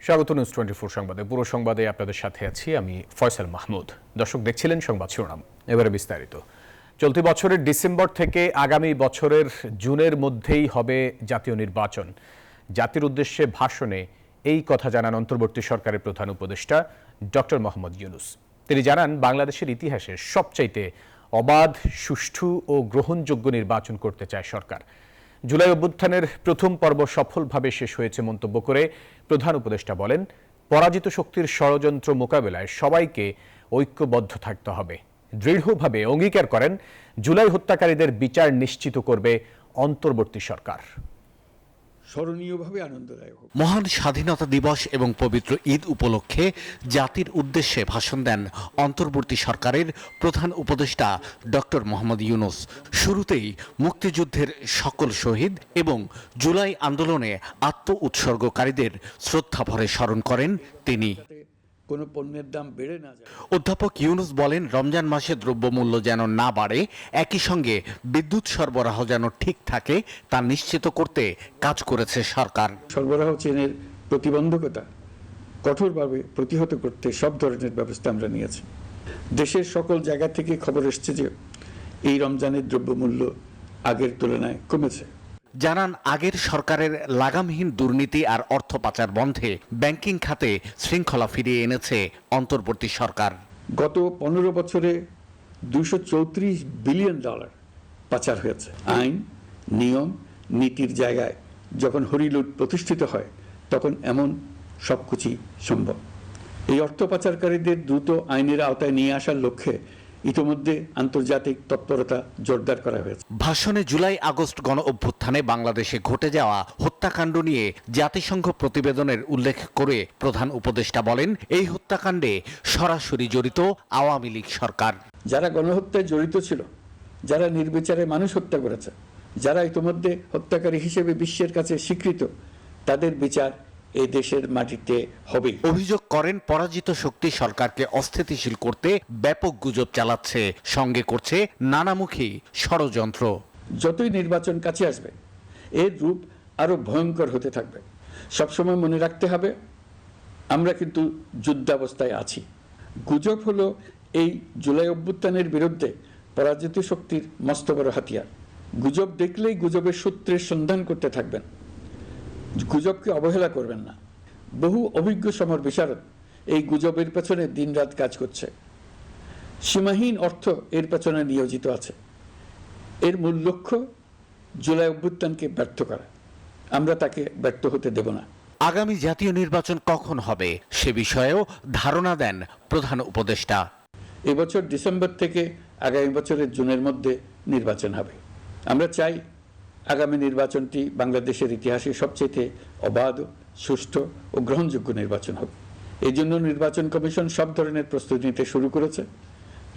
স্বাগত নিউজ 24 সংবাদে। পুরো সংবাদে আপনাদের সাথে আছি আমি ফয়সাল মাহমুদ। দর্শক দেখছিলেন সংবাদ শিরোনাম, এবারে বিস্তারিত। চলতি বছরের ডিসেম্বর থেকে আগামী বছরের জুনের মধ্যেই হবে জাতীয় নির্বাচন। জাতির উদ্দেশ্যে ভাষণে এই কথা জানান অন্তর্বর্তী সরকারের প্রধান উপদেষ্টা ডক্টর মোহাম্মদ ইউনূস। তিনি জানান, বাংলাদেশের ইতিহাসে সবচাইতে অবাধ, সুষ্ঠু ও গ্রহণযোগ্য নির্বাচন করতে চায় সরকার। জুলাই অভ্যুত্থানের প্রথম পর্ব সফলভাবে শেষ হয়েছে মন্তব্য করে প্রধান উপদেষ্টা বলেন, পরাজিত শক্তির ষড়যন্ত্র মোকাবেলায় সবাইকে ঐক্যবদ্ধ থাকতে হবে। দৃঢ়ভাবে অঙ্গীকার করেন, জুলাই হত্যাকারীদের বিচার নিশ্চিত করবে অন্তর্বর্তী সরকার। স্মরণীয়ভাবে আনন্দদায়ক। মহান স্বাধীনতা দিবস এবং পবিত্র ঈদ উপলক্ষে জাতির উদ্দেশ্যে ভাষণ দেন অন্তর্বর্তী সরকারের প্রধান উপদেষ্টা ডক্টর মোহাম্মদ ইউনূস। শুরুতেই মুক্তিযুদ্ধের সকল শহীদ এবং জুলাই আন্দোলনে আত্ম উৎসর্গকারীদের শ্রদ্ধাভরে স্মরণ করেন তিনি। কোনো পণ্যের দাম বেড়ে না যায়। অধ্যাপক ইউনূস বলেন, রমজান মাসে দ্রব্যমূল্য যেন না বাড়ে, একই সঙ্গে বিদ্যুৎ সরবরাহ যেন ঠিক থাকে তা নিশ্চিত করতে কাজ করেছে সরকার। সরবরাহ চেনের প্রতিবন্ধকতা কঠোরভাবে প্রতিহত করতে সব ধরনের ব্যবস্থা আমরা নিয়েছি। দেশের সকল জায়গা থেকে খবর এসছে যে এই রমজানের দ্রব্যমূল্য আগের তুলনায় কমেছে। জানান, আগের সরকারের লাগামহীন দুর্নীতি আর অর্থ পাচার বন্ধে ব্যাংকিং খাতে শৃঙ্খলা ফিরিয়ে এনেছে অন্তর্বর্তী সরকার। গত 15 বছরে $234 বিলিয়ন পাচার হয়েছে। আইন, নিয়ম, নীতির জায়গায় যখন হরিলুট প্রতিষ্ঠিত হয় তখন এমন সবকিছুই সম্ভব। এই অর্থ পাচারকারীদের দ্রুত আইনের আওতায় নিয়ে আসার লক্ষ্যে ইতিমধ্যে আন্তর্জাতিক তৎপরতা জোরদার করা হয়েছে। ভাষণে জুলাই আগস্ট গণ অভ্যুত্থানে বাংলাদেশে ঘটে যাওয়া হত্যাকাণ্ড নিয়ে জাতিসংঘ প্রতিবেদনের উল্লেখ করে প্রধান উপদেষ্টা বলেন, এই হত্যাকাণ্ডে সরাসরি জড়িত আওয়ামী লীগ সরকার। যারা গণহত্যায় জড়িত ছিল, যারা নির্বিচারে মানুষ হত্যা করেছে, যারা ইতিমধ্যে হত্যাকারী হিসেবে বিশ্বের কাছে স্বীকৃত, তাদের বিচার এই দেশের মাটিতে হবে। অভিযোগ করেন, পরাজিত শক্তি সরকারকে অস্থিতিশীল করতে ব্যাপক গুজব চালাচ্ছে, সঙ্গে করছে নানামুখী ষড়যন্ত্র। যতই নির্বাচন কাছে আসবে এর রূপ আরো ভয়ঙ্কর হতে থাকবে। সবসময় মনে রাখতে হবে, আমরা কিন্তু যুদ্ধাবস্থায় আছি। গুজব হলো এই জুলাই অভ্যুত্থানের বিরুদ্ধে পরাজিত শক্তির মস্ত বড় হাতিয়ার। গুজব দেখলেই গুজবের সূত্রের সন্ধান করতে থাকবেন, গুজবকে অবহেলা করবেন না। বহু অভিজ্ঞ সমর বিশারদ এই গুজবের পেছনে দিনরাত কাজ করছে। সীমাহীন অর্থ এর পেছনে নিয়োজিত আছে। এর মূল লক্ষ্য জুলাই অভ্যুত্থানকে ব্যর্থ করা। আমরা তাকে ব্যর্থ হতে দেব না। আগামী জাতীয় নির্বাচন কখন হবে সে বিষয়েও ধারণা দেন প্রধান উপদেষ্টা। এবছর ডিসেম্বর থেকে আগামী বছরের জুনের মধ্যে নির্বাচন হবে। আমরা চাই আগামী নির্বাচনটি বাংলাদেশের ইতিহাসে সবচেয়ে অবাধ, সুষ্ঠু ও গ্রহণযোগ্য নির্বাচন হবে। এই জন্য নির্বাচন কমিশন সব ধরনের প্রস্তুতি নিতে শুরু করেছে।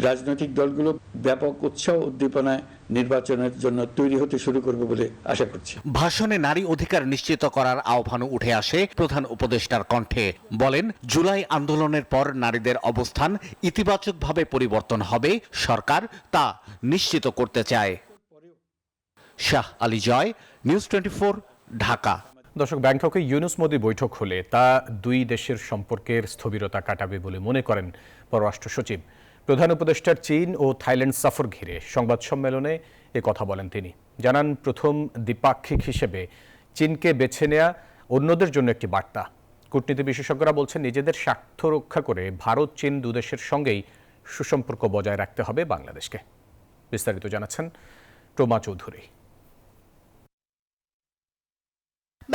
রাজনৈতিক দলগুলো ব্যাপক উৎসাহ উদ্দীপনায় নির্বাচনের জন্য তৈরি হতে শুরু করবে বলে আশা করছি। ভাষণে নারী অধিকার নিশ্চিত করার আহ্বানও উঠে আসে প্রধান উপদেষ্টার কণ্ঠে। বলেন, জুলাই আন্দোলনের পর নারীদের অবস্থান ইতিবাচকভাবে পরিবর্তন হবে, সরকার তা নিশ্চিত করতে চায়। শাহ আলী জয়, নিউজ 24, ঢাকা। দর্শক, ব্যাংককে ইউনূস মোদি বৈঠক হলে তা দুই দেশের সম্পর্কের স্থবিরতা কাটাবে বলে মনে করেন পররাষ্ট্র সচিব। প্রধান উপদেষ্টার চীন ও থাইল্যান্ড সফর ঘিরে সংবাদ সম্মেলনে এ কথা বলেন তিনি। জানান, প্রথম দ্বিপাক্ষিক হিসেবে চীনকে বেছে নেওয়া অন্যদের জন্য একটি বার্তা। কূটনীতি বিশেষজ্ঞরা বলছেন, নিজেদের স্বার্থ রক্ষা করে ভারত চীন দুদেশের সঙ্গেই সুসম্পর্ক বজায় রাখতে হবে বাংলাদেশকে। বিস্তারিত জানাচ্ছেন প্রমা চৌধুরী।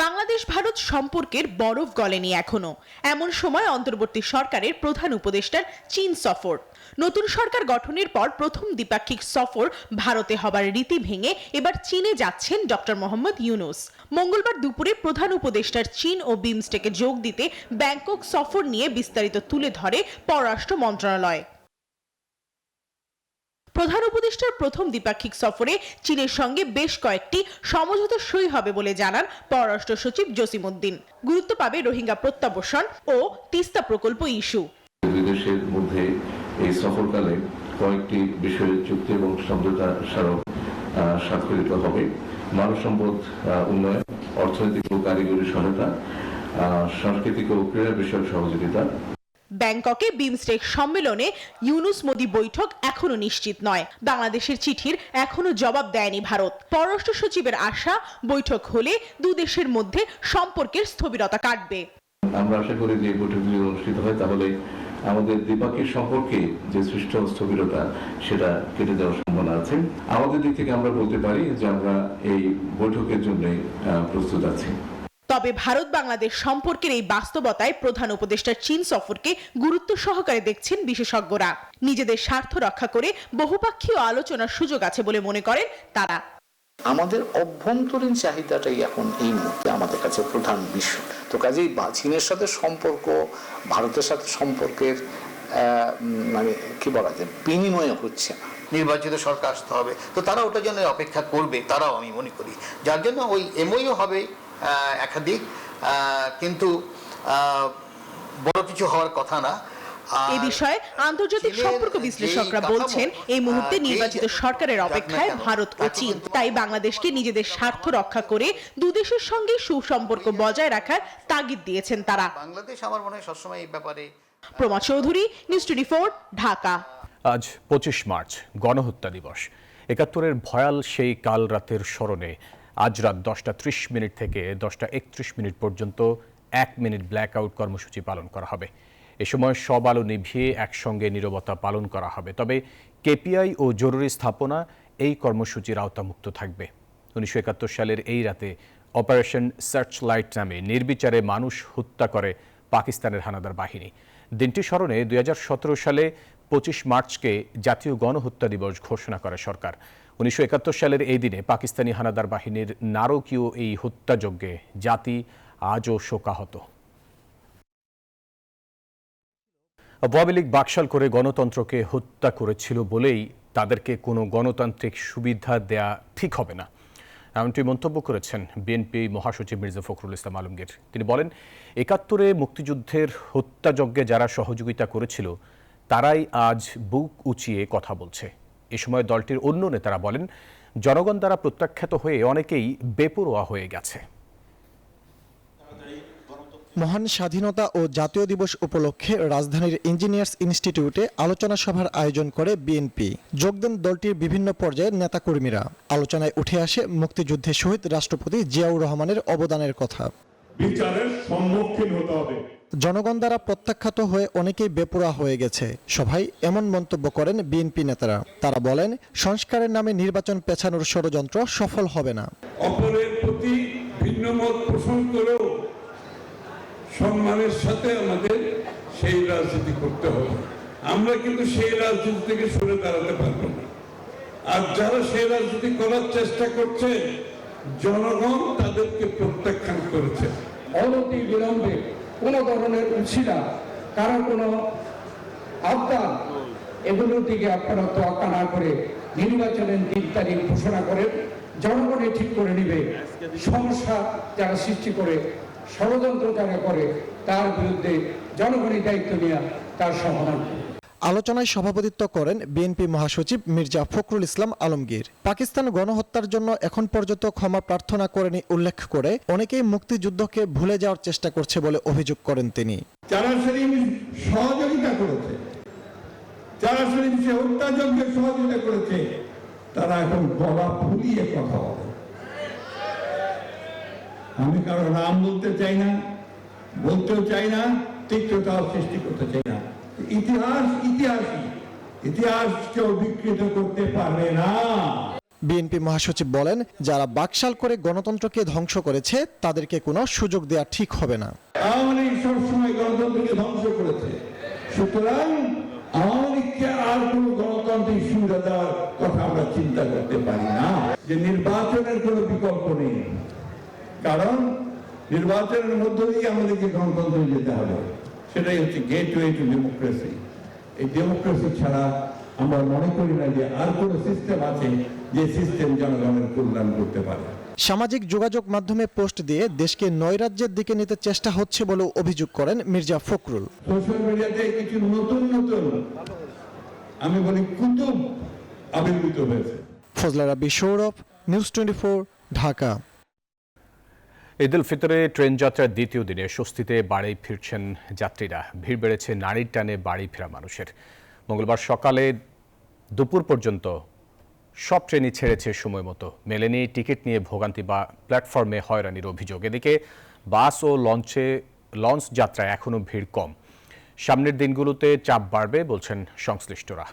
বাংলাদেশ ভারত সম্পর্কের বরফ গলেনি এখনো। এমন সময় অন্তর্বর্তী সরকারের প্রধান উপদেষ্টার চীন সফর। নতুন সরকার গঠনের পর প্রথম দ্বিপাক্ষিক সফর ভারতে হবার রীতি ভেঙে এবার চীনে যাচ্ছেন ডক্টর মোহাম্মদ ইউনূস। মঙ্গলবার দুপুরে প্রধান উপদেষ্টার চীন ও বিমস্টেকে যোগ দিতে ব্যাংকক সফর নিয়ে বিস্তারিত তুলে ধরে পররাষ্ট্র মন্ত্রণালয়। প্রধান উপদেষ্টার প্রথম দ্বিপাক্ষিক সফরে চীনের সঙ্গে বেশ কয়েকটি সমঝোতা সই হবে বলে জানান পররাষ্ট্র সচিব জসিম উদ্দিন। গুরুত্ব পাবে রোহিঙ্গা প্রত্যাবর্ষণ ও তিস্তা প্রকল্প ইস্যু। দুই দেশের মধ্যে এই সফরকালে কয়েকটি বিষয়ে চুক্তি এবং সমঝোতা স্মারক স্বাক্ষরিত হবে। মানব সম্পদ উন্নয়ন, অর্থনৈতিক ও কারিগরি সহায়তা, সাংস্কৃতিক ও ক্রীড়া বিষয়ক সহযোগিতা। ব্যাংককে বিমস্টেক সম্মেলনে ইউনুস মোদি বৈঠক এখনো নিশ্চিত নয়। বাংলাদেশের চিঠির এখনো জবাব দেয়নি ভারত। পররাষ্ট্র সচিবের আশা, বৈঠক হলে দুদেশের মধ্যে সম্পর্কের স্থবিরতা কাটবে। আমরা আশা করি যে বৈঠক যদি অনুষ্ঠিত হয় তাহলে আমাদের দ্বিপাক্ষিক সম্পর্কে যে সৃষ্ট স্থবিরতা সেটা কেটে যাওয়ার সম্ভাবনা আছে। আমাদের দিক থেকে আমরা বলতে পারি যে আমরা এই বৈঠকের জন্য প্রস্তুত আছি। তবে ভারত বাংলাদেশ সম্পর্কের এই বাস্তবতায় প্রধান উপদেষ্টার চীন সফরকে গুরুত্ব সহকারে দেখছেন বিশেষজ্ঞরা। নিজেদের স্বার্থ রক্ষা করে বহুপাক্ষীয় আলোচনার সুযোগ আছে বলে মনে করেন তারা। আমাদের অভ্যন্তরীণ চাহিদাটাই এখন এই মুহূর্তে আমাদের কাছে প্রধান বিষয়। তো কাজেই চীনের সাথে সম্পর্ক, ভারতের সাথে সম্পর্কের মানে কি বলা যায়, বিনিময় হচ্ছে না। নির্বাচিত সরকার আসতে হবে, তো তারা ওটার জন্য অপেক্ষা করবে, তারাও আমি মনে করি। যার জন্য ওই এমওইউ হবে একাধিক, কিন্তু বড় কিছু হওয়ার কথা না। এই বিষয়ে আন্তর্জাতিক সম্পর্ক বিশ্লেষকরা বলছেন, এই মুহূর্তে নির্বাচিত সরকারের অপেক্ষায় ভারত ও চীন। তাই বাংলাদেশকে নিজেদের স্বার্থ রক্ষা করে দুদেশের সঙ্গে সুসম্পর্ক বজায় রাখার তাগিদ দিয়েছেন তারা। বাংলাদেশ আমার মনে হয় সবসময় এই ব্যাপারে। প্রমা চৌধুরী, নিউজ 24, ঢাকা। আজ 25 মার্চ, গণহত্যা দিবস। 71-এর ভয়াল সেই কাল রাতের স্মরণে আজ রাত 10:30 থেকে 10:31 পর্যন্ত 1 মিনিট ব্ল্যাক আউট কর্মসূচি পালন করা হবে। এ সময় সব আলো নিভিয়ে একসঙ্গে নীরবতা পালন করা হবে। তবে কেপিআই ও জরুরি স্থাপনা এই কর্মসূচির আওতামুক্ত থাকবে। 1971 সালের এই রাতে অপারেশন সার্চ লাইট নামে নির্বিচারে মানুষ হত্যা করে পাকিস্তানের হানাদার বাহিনী। দিনটি স্মরণে 2017 সালে 25 মার্চকে জাতীয় গণহত্যা দিবস ঘোষণা করে সরকার। 1971 সালের এই দিনে পাকিস্তানি হানাদার বাহিনীর নারকীয় এই হত্যাযজ্ঞে জাতি আজও শোকাহত। আওয়ামী লীগ বাকশাল করে গণতন্ত্রকে হত্যা করেছিল বলেই তাদেরকে কোনো গণতান্ত্রিক সুবিধা দেয়া ঠিক হবে না, এমনটি মন্তব্য করেছেন বিএনপি মহাসচিব মির্জা ফখরুল ইসলাম আলমগীর। তিনি বলেন, 71-এ মুক্তিযুদ্ধের হত্যাযজ্ঞে যারা সহযোগিতা করেছিল তারাই আজ বুক উঁচিয়ে কথা বলছে। এ সময় দলটির অন্য নেতারা বলেন, জনগণ দ্বারা প্রত্যাখ্যাত হয়ে অনেকেই বেপরোয়া হয়ে গেছে। মহান স্বাধীনতা ও জাতীয় দিবস উপলক্ষে রাজধানীর ইঞ্জিনিয়ার্স ইনস্টিটিউটে আলোচনা সভার আয়োজন করে বিএনপি। যোগ দেন দলটির বিভিন্ন পর্যায়ের নেতাকর্মীরা। আলোচনায় উঠে আসে মুক্তিযুদ্ধে শহীদ রাষ্ট্রপতি জিয়াউর রহমানের অবদানের কথা। বিচারের সম্মুখীন হতে হবে। জনগণ দ্বারা প্রত্যাখ্যাত হয়ে অনেকেই বেপরোয়া হয়ে গেছে। সভায় এমন মন্তব্য করেন বিএনপি নেতারা। তারা বলেন, সংস্কারের নামে নির্বাচন পেছানোর ষড়যন্ত্র সফল হবে না। অপরের প্রতি ভিন্ন মত পোষণ করেও সম্মানের সাথে আমাদের সেই রাজনীতি করতে হবে। আমরা কিন্তু সেই রাজনীতি থেকে সরে দাঁড়াতে পারবো না। আর যারা সেই রাজনীতি করার চেষ্টা করছে, জনগণ তাদেরকে প্রত্যাখ্যান করেছে। অনতি বিলম্বে কোনো ধরনের উছিলা, কারো কোনো আবদার, এগুলোর দিকে আপনারা তোয়াক্কা না করে নির্বাচনের 3 তারিখ ঘোষণা করেন। জনগণই ঠিক করে নিবে। সমস্যা যারা সৃষ্টি করে, ষড়যন্ত্র যারা করে, তার বিরুদ্ধে জনগণই দায়িত্ব নেওয়া, তার সমাধান। আলোচনায় সভাপতিত্ব করেন বিএনপি মহাসচিব মির্জা ফখরুল ইসলাম আলমগীর। পাকিস্তান গণহত্যার জন্য এখন পর্যন্ত ক্ষমা প্রার্থনা করেনি উল্লেখ করে অনেকেই মুক্তিযুদ্ধকে ভুলে যাওয়ার চেষ্টা করছে বলে অভিযোগ করেন তিনি। যারা সেদিন সহযোগিতা করেছে, যারা সেদিন সে হত্যাযজ্ঞে সহযোগিতা করেছে, তারা এখন গলা ফুলিয়ে কথা বলে। আমি কারো নাম বলতে চাই না, বলতেও চাই না, তিক্ততাও সৃষ্টি করতে চাই না। ইতিহাস কেউ বিকৃত করতে পারবে না। বিএনপি মহাসচিব বলেন, যারা বাকশাল করে গণতন্ত্রকে ধ্বংস করেছে তাদেরকে কোনো সুযোগ দেওয়া ঠিক হবে না। আওয়ামী লীগ সবসময় গণতন্ত্রকে ধ্বংস করেছে, সুতরাং আওয়ামী লীগকে আর কোন গণতান্ত্রিক সুবিধা দেওয়ার কথা আমরা চিন্তা করতে পারি না। যে নির্বাচনের কোনো বিকল্প নেই, কারণ নির্বাচনের মধ্য দিয়ে আমাদেরকে গণতন্ত্রে যেতে হবে। সেটাই হচ্ছে গেটওয়ে টু ডেমোক্রেসি। এই ডেমোক্রেসি ছাড়া আমরা মনে করি না যে আর কোনো সিস্টেম আছে যে সিস্টেম জনগণের কল্যাণ করতে পারে। সামাজিক যোগাযোগ মাধ্যমে পোস্ট দিয়ে দেশকে নৈরাজ্যের দিকে নিতে চেষ্টা হচ্ছে বলে অভিযোগ করেন মির্জা ফখরুল। সোশ্যাল মিডিয়াতে কিছু নতুন নতুন, আমি বলি, কুতুব আবির্ভূত হয়েছে। ফজলা রাব্বি, সৌরভ, নিউজ 24, ঢাকা। ঈদ উল ফিতরে ট্রেন যাত্রার দ্বিতীয় দিনে স্বস্তিতে বাড়ি ফিরছেন যাত্রীরা। ভিড় বেড়েছে নারীর টানে বাড়ি ফেরা মানুষের। মঙ্গলবার সকালে দুপুর পর্যন্ত সব ট্রেনই ছেড়েছে সময় মতো। মেলেনি টিকিট নিয়ে ভোগান্তি বা প্ল্যাটফর্মে হয়রানির অভিযোগ। এদিকে বাস ও লঞ্চ যাত্রায় এখনও ভিড় কম। সামনের দিনগুলোতে চাপ বাড়বে বলছেন সংশ্লিষ্টরা।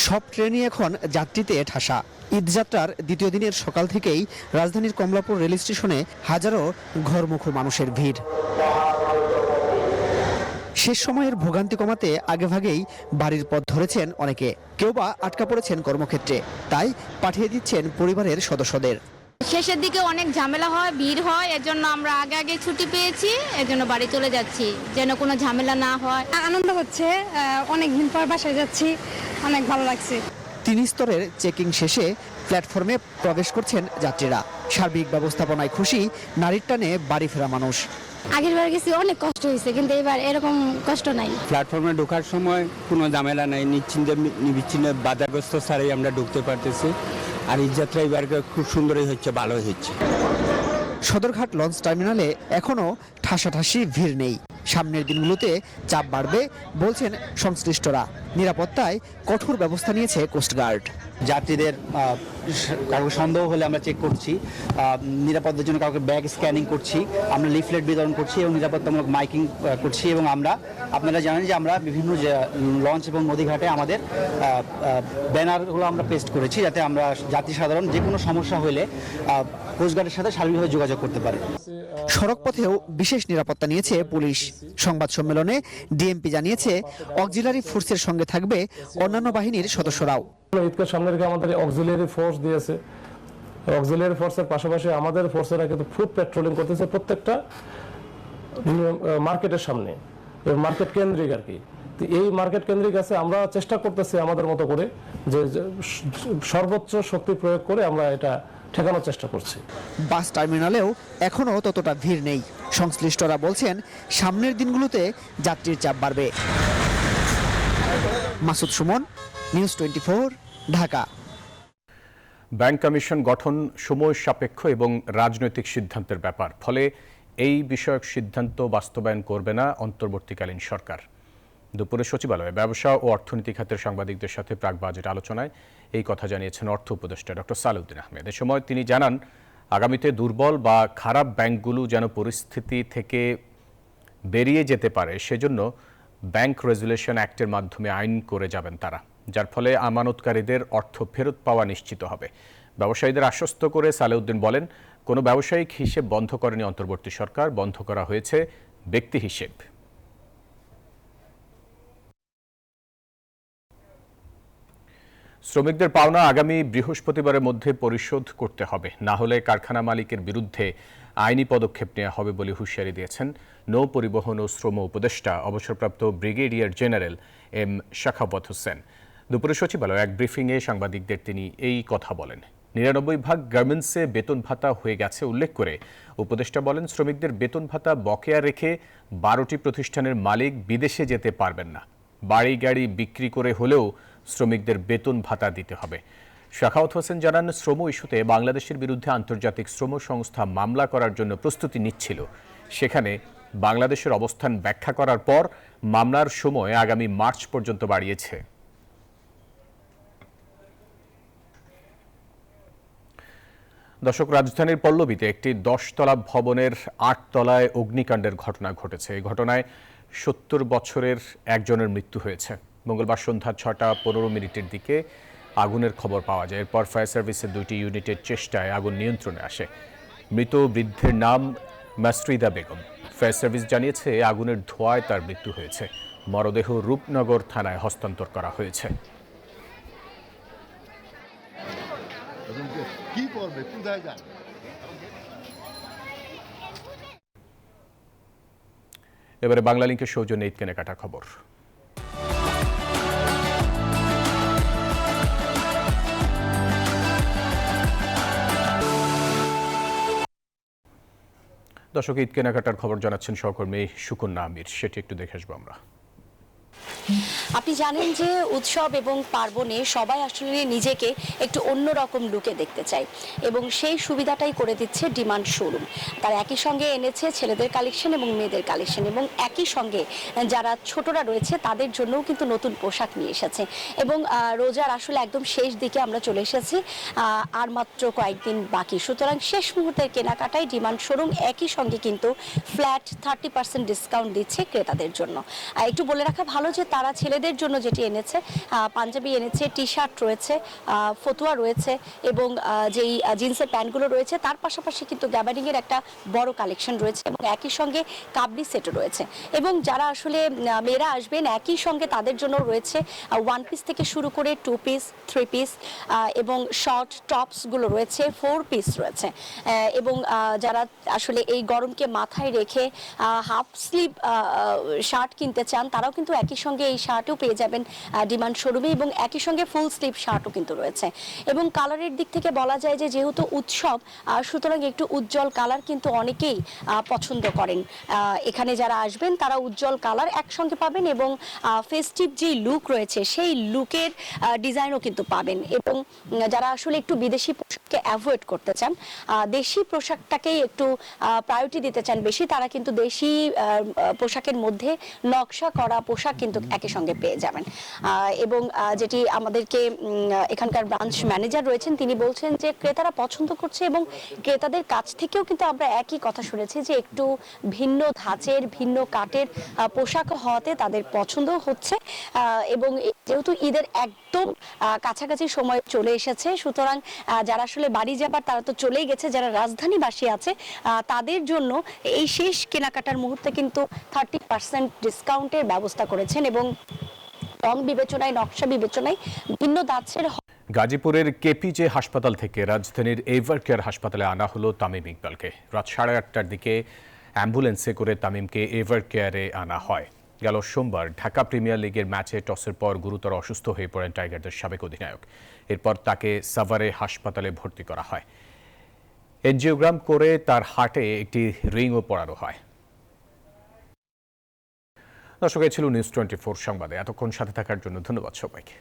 সব ট্রেনই এখন যাত্রীতে ঠাসা। ঈদযাত্রার দ্বিতীয় দিনের সকাল থেকেই রাজধানীর কমলাপুর রেল স্টেশনে হাজারো ঘরমুখো মানুষের ভিড়। শেষ সময়ের ভোগান্তি কমাতে আগেভাগেই বাড়ির পথ ধরেছেন অনেকে, কেউ বা আটকা পড়েছেন কর্মক্ষেত্রে, তাই পাঠিয়ে দিচ্ছেন পরিবারের সদস্যদের। শেষের দিকে অনেক ঝামেলা হয়, ভিড় হয়, এর জন্য আমরা আগে ছুটি পেয়েছি, এর জন্য বাড়ি চলে যাচ্ছি যেন কোনো ঝামেলা না হয়। আনন্দ হচ্ছে, অনেকদিন পর বাসায় যাচ্ছি, অনেক ভালো লাগছে। 3 স্তরের চেকিং শেষে প্ল্যাটফর্মে প্রবেশ করছেন যাত্রীরা। সার্বিক ব্যবস্থাপনায় খুশি নারীর টানে বাড়ি ফেরা মানুষ। আগের বার গেছি অনেক কষ্ট হয়েছে, কিন্তু এবার এরকম কষ্ট নাই। প্ল্যাটফর্মে ঢোকার সময় কোনো ঝামেলা নাই, নিশ্চিন্তে বাধাগ্রস্ত ছাড়াই আমরা ঢুকতে পারতেছি। আর এই যাত্রা এবার খুব সুন্দরই হচ্ছে, ভালোই হচ্ছে। সদরঘাট লঞ্চ টার্মিনালে এখনও ঠাসাঠাসি ভিড় নেই। সামনের দিনগুলোতে চাপ বাড়বে বলছেন সংশ্লিষ্টরা। নিরাপত্তায় কঠোর ব্যবস্থা নিয়েছে কোস্টগার্ড। যাত্রীদের কাউকে সন্দেহ হলে আমরা চেক করছি, নিরাপত্তার জন্য কাউকে ব্যাগ স্ক্যানিং করছি, আমরা লিফলেট বিতরণ করছি এবং নিরাপত্তামূলক মাইকিং করছি। এবং আপনারা জানেন যে আমরা বিভিন্ন লঞ্চ এবং নদীঘাটে আমাদের ব্যানারগুলো আমরা পেস্ট করেছি, যাতে আমরা যাত্রী সাধারণ যে কোনো সমস্যা হলে কোস্টগার্ডের সাথে সার্বিকভাবে যোগাযোগ করতে পারে। সড়কপথেও বিশেষ নিরাপত্তা নিয়েছে পুলিশ। সংবাদ সম্মেলনে ডিএমপি জানিয়েছে অক্সিলারি ফোর্সের সঙ্গে থাকবে অন্যান্য বাহিনীর সদস্যরাও। ঈদকে সামনে রেখে আমাদের অক্সিলারি ফোর্স দিয়েছে। অক্সিলারি ফোর্সের পাশাপাশি আমাদের ফোর্সেরা কিন্তু ফুড পেট্রোলিং করতেছে প্রত্যেকটা মার্কেটের সামনে, মার্কেট কেন্দ্রিক আর কি। এই মার্কেট কেন্দ্রিক আছে, আমরা চেষ্টা করতেছি আমাদের মতো করে যে সর্বোচ্চ শক্তি প্রয়োগ করে আমরা এটা ঠেকানোর চেষ্টা করছি। বাস টার্মিনালেও এখনও ততটা ভিড় নেই। সংশ্লিষ্টরা বলছেন সামনের দিনগুলোতে যাত্রীর চাপ বাড়বে। Masud Suman, news 24, Dhaka. Bank commission গঠন সময় সাপেক্ষ এবং রাজনৈতিক সিদ্ধান্তের ব্যাপার, ফলে এই বিষয়ক সিদ্ধান্ত বাস্তবায়ন করবে না অন্তর্বর্তীকালীন সরকার। দুপুরে সচিবালয়ে ব্যবসা ও অর্থনীতি খাতের সাংবাদিকদের সাথে প্রাক বাজেট আলোচনায় এই কথা জানিয়েছেন অর্থ উপদেষ্টা ডক্টর সালেউদ্দিন আহমেদ। এ সময় তিনি জানান, আগামীতে দুর্বল বা খারাপ ব্যাংকগুলো যেন পরিস্থিতি থেকে বেরিয়ে যেতে পারে, সেজন্য ব্যাংক রেজুলেশন অ্যাক্টের মাধ্যমে আইন করে যাবেন তারা, যার ফলে আমানতকারীদের অর্থ ফেরত পাওয়া নিশ্চিত হবে। ব্যবসায়ীদের আশ্বস্ত করে সালেউদ্দিন বলেন, কোনো ব্যবসায়িক হিসেব বন্ধ করেনি অন্তর্বর্তী সরকার, বন্ধ করা হয়েছে ব্যক্তি হিসেব। শ্রমিকদের পাওনা আগামী বৃহস্পতিবারের মধ্যে পরিশোধ করতে হবে, না হলে কারখানা মালিকের বিরুদ্ধে আইনি পদক্ষেপ নেওয়া হবে বলে হুঁশিয়ারি দিয়েছেন নৌ পরিবহন ও শ্রম উপদেষ্টা অবসরপ্রাপ্ত brigadier general M Sakhawat Hussain. দুপুরে সচিবালয়ে এক ব্রিফিংয়ে সাংবাদিকদের তিনি এই কথা বলেন। ৯৯% গার্মেন্টসে বেতন ভাতা হয়ে গেছে উল্লেখ করে উপদেষ্টা বলেন, শ্রমিকদের বেতন ভাতা বকেয়া রেখে 12টি প্রতিষ্ঠানের মালিক বিদেশে যেতে পারবেন না। বাড়ি গাড়ি বিক্রি করে হলেও শ্রমিকদের বেতন ভাতা দিতে হবে। শাখাওয়াত হোসেন জানান, শ্রম ইস্যুতে বাংলাদেশের বিরুদ্ধে আন্তর্জাতিক শ্রম সংস্থা মামলা করার জন্য প্রস্তুতি নিচ্ছিল। সেখানে বাংলাদেশের অবস্থান ব্যাখ্যা করার পর মামলার সময় আগামী মার্চ পর্যন্ত বাড়িয়েছে। দর্শক, রাজধানীর পল্লবীতে একটি 10তলা ভবনের 8 তলায় অগ্নিকাণ্ডের ঘটনা ঘটেছে। এই ঘটনায় 70 বছরের একজনের মৃত্যু হয়েছে। মঙ্গলবার সন্ধ্যা 6:15 দিকে আগুনের খবর পাওয়া যায়। এরপর ফায়ার সার্ভিসের 2টি ইউনিটের চেষ্টায় আগুন নিয়ন্ত্রণে আসে। মৃত বৃদ্ধের নাম মাসরিদা বেগম। ফায়ার সার্ভিস জানিয়েছে, আগুনের ধোঁয়ায় তার মৃত্যু হয়েছে। মরদেহ রূপনগর থানায় হস্তান্তর করা হয়েছে। এবারে বাংলা লিংকের সৌজন্যে ঈদ কেনাকাটার খবর। দর্শক, ঈদ কেনাকাটার খবর জানাচ্ছেন সহকর্মী সুকন্যা আমির, সেটি একটু দেখে আসবো আমরা। আপনি জানেন যে উৎসব এবং পার্বণে সবাই আসলে নিজেকে একটু অন্যরকম লুকে দেখতে চায় এবং সেই সুবিধাটাই করে দিচ্ছে ডিমান্ড শোরুম। তার একই সঙ্গে এনেছে ছেলেদের কালেকশন এবং মেয়েদের কালেকশন এবং একই সঙ্গে যারা ছোটরা রয়েছে তাদের জন্যও কিন্তু নতুন পোশাক নিয়ে এসেছে এবং রোজার আসলে একদম শেষ দিকে আমরা চলে এসেছি, আর মাত্র কয়েকদিন বাকি। সুতরাং শেষ মুহূর্তের কেনাকাটায় ডিমান্ড শোরুম একই সঙ্গে কিন্তু ফ্ল্যাট 30% ডিসকাউন্ট দিচ্ছে ক্রেতাদের জন্য। একটু বলে রাখা ভালো যে তারা ছেলেদের জন্য যেটি এনেছে পাঞ্জাবি এনেছে, টি শার্ট রয়েছে, ফতুয়া রয়েছে এবং যেই জিন্সের প্যান্টগুলো রয়েছে তার পাশাপাশি কিন্তু গ্যাবারিং এর একটা বড় কালেকশন রয়েছে এবং একই সঙ্গে কাবলি সেটও রয়েছে। এবং যারা আসলে মেয়েরা আসবেন একই সঙ্গে তাদের জন্য রয়েছে 1 পিস থেকে শুরু করে 2 পিস, 3 পিস এবং শর্ট টপসগুলো রয়েছে, 4 পিস রয়েছে। এবং যারা আসলে এই গরমকে মাথায় রেখে হাফ স্লিভ শার্ট কিনতে চান তারাও কিন্তু একই সঙ্গে এই শার্টও পেয়ে যাবেন ডিমান্ড শোরুমে এবং একই সঙ্গে ফুল স্লিভ শার্টও কিন্তু রয়েছে। এবং কালারের দিক থেকে বলা যায় যে যেহেতু উৎসব সুতরাং একটু উজ্জ্বল কালার কিন্তু অনেকেই পছন্দ করেন। এখানে যারা আসবেন তারা উজ্জ্বল কালার একসঙ্গে পাবেন এবং ফেস্টিভ যে লুক রয়েছে সেই লুকের ডিজাইনও কিন্তু পাবেন। এবং যারা আসলে একটু বিদেশি পোশাককে অ্যাভয়েড করতে চান, দেশি পোশাকটাকেই একটু প্রায়োরিটি দিতে চান বেশি, তারা কিন্তু দেশি পোশাকের মধ্যে নকশা করা পোশাক কিন্তু একই সঙ্গে পেয়ে যাবেন। এবং যেটি আমাদেরকে এখানকার ব্রাঞ্চ ম্যানেজার রয়েছেন তিনি বলছেন যে ক্রেতারা পছন্দ করছে এবং ক্রেতাদের কাছ থেকেও কিন্তু আমরা একই কথা শুনেছি যে একটু ভিন্ন ধাঁচের, ভিন্ন কাটের পোশাক হওয়াতে তাদের পছন্দ হচ্ছে। এবং যেহেতু ঈদের একদম কাছাকাছি সময় চলে এসেছে সুতরাং যারা আসলে বাড়ি যাবার তারা তো চলেই গেছে, যারা রাজধানীবাসী আছে তাদের জন্য এই শেষ কেনাকাটার মুহূর্তে কিন্তু 30% ডিসকাউন্টের ব্যবস্থা করেছেন এবং রং বিবেচনায়, নকশা বিবেচনায় ভিন্ন ধাঁচের। গাজীপুরের কেপিজে হাসপাতাল থেকে রাজধানীর এভার কেয়ার হাসপাতালে আনা হলো তামিম ইকবালকে। রাত 8:30টার দিকে অ্যাম্বুলেন্সে করে তামিমকে এভার কেয়ারে আনা হয়। গেল সোমবার ঢাকা প্রিমিয়ার লিগের ম্যাচে টসের পর গুরুতর অসুস্থ হয়ে পড়েন টাইগারদের সাবেক অধিনায়ক। এরপর তাকে সাভারে হাসপাতালে ভর্তি করা হয়। এনজিওগ্রাম করে তার হার্টে একটি রিংও পরানো হয়। দর্শক, এই ছিল নিউজ 24 সংবাদে। এতক্ষণ সাথে থাকার জন্য ধন্যবাদ সবাইকে।